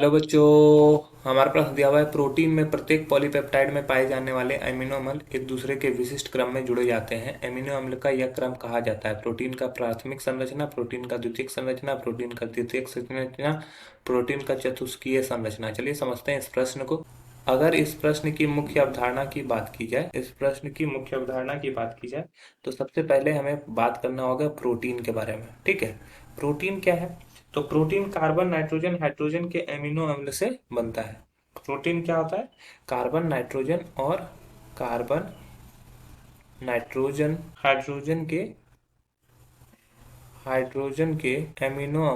Hello बच्चों, हमारे पास दिया हुआ है प्रोटीन में प्रत्येक पॉलीपेप्टाइड में पाए जाने वाले अमीनो अम्ल एक दूसरे के विशिष्ट क्रम में जुड़े जाते हैं। अमीनो अम्ल का यह क्रम कहा जाता है प्रोटीन का प्राथमिक संरचना, प्रोटीन का द्वितीयक संरचना, प्रोटीन का तृतीयक संरचना, प्रोटीन का चतुष्कीय संरचना। चलिए समझते हैं इस प्रश्न को। अगर इस प्रश्न की मुख्य अवधारणा की बात की जाए, तो सबसे पहले हमें बात करना होगा प्रोटीन के बारे में। ठीक है, प्रोटीन क्या है? तो प्रोटीन कार्बन नाइट्रोजन हाइड्रोजन के अमीनो अम्ल से बनता है। प्रोटीन क्या होता है? कार्बन नाइट्रोजन और कार्बन नाइट्रोजन हाइड्रोजन के अमीनो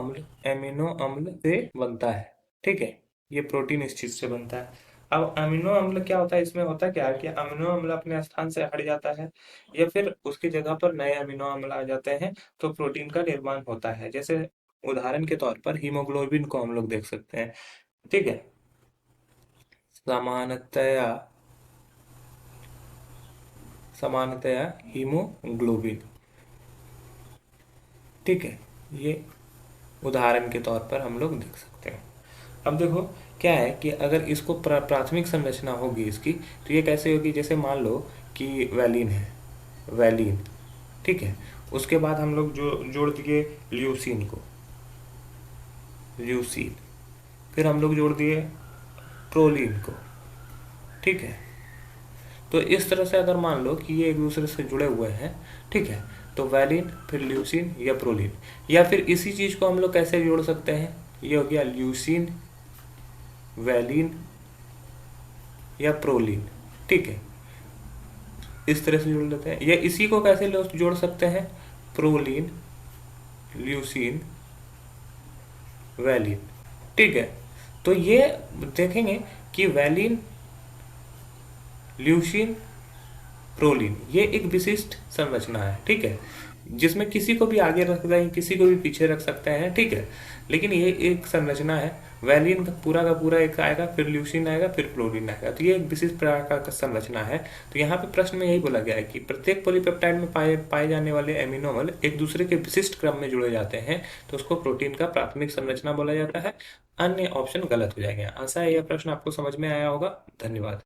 अम्ल से बनता है। ठीक है, ये प्रोटीन इस चीज से बनता है। अब अमीनो अम्ल क्या होता है? इसमें होता क्या है कि अमीनो अम्ल अपने स्थान से हट जाता है या फिर उसकी जगह पर नए अमीनो अम्ल आ जाते हैं, तो प्रोटीन का निर्माण होता है। जैसे उदाहरण के तौर पर हीमोग्लोबिन को हम लोग देख सकते हैं। ठीक है, सामान्यतया सामान्यतया हीमोग्लोबिन। ठीक है, ये उदाहरण के तौर पर हम लोग देख सकते हैं। अब देखो क्या है कि अगर इसको प्राथमिक संरचना होगी इसकी, तो ये कैसे होगी? जैसे मान लो कि वैलिन है, वैलिन। ठीक है, उसके बाद हम लोग जो जोड़ दिए ल्यूसीन को, ल्यूसीन। फिर हम लोग जोड़ दिए प्रोलीन को। ठीक है, तो इस तरह से अगर मान लो कि ये एक दूसरे से जुड़े हुए हैं, ठीक है, तो वैलिन फिर ल्यूसीन या प्रोलीन। या फिर इसी चीज को हम लोग कैसे जोड़ सकते हैं? ये हो गया ल्यूसीन, वैलिन या प्रोलीन। ठीक है, इस तरह से जोड़ लेते हैं। या इसी को कैसे जोड़ सकते हैं? Proline, leucine, valine. ठीक है, तो ये देखेंगे कि वैलिन, ल्यूसीन, प्रोलीन ये एक विशिष्ट संरचना है। ठीक है, जिसमें किसी को भी आगे रख सकते हैं, किसी को भी पीछे रख सकते हैं। ठीक है, लेकिन ये एक संरचना है। वैलिन का पूरा एक आएगा, फिर ल्यूसीन आएगा, फिर प्रोलीन आएगा, तो ये एक विशिष्ट प्रकार का संरचना है। तो यहाँ पे प्रश्न में यही बोला गया है कि प्रत्येक पॉलीपेप्टाइड में पाए जाने वाले अमीनो अम्ल एक दूसरे के विशिष्ट क्रम में जुड़े जाते हैं, तो उसको प्रोटीन का प्राथमिक संरचना बोला जाता है। अन्य ऑप्शन गलत हो जाएंगे। आशा है यह प्रश्न आपको समझ में आया होगा। धन्यवाद।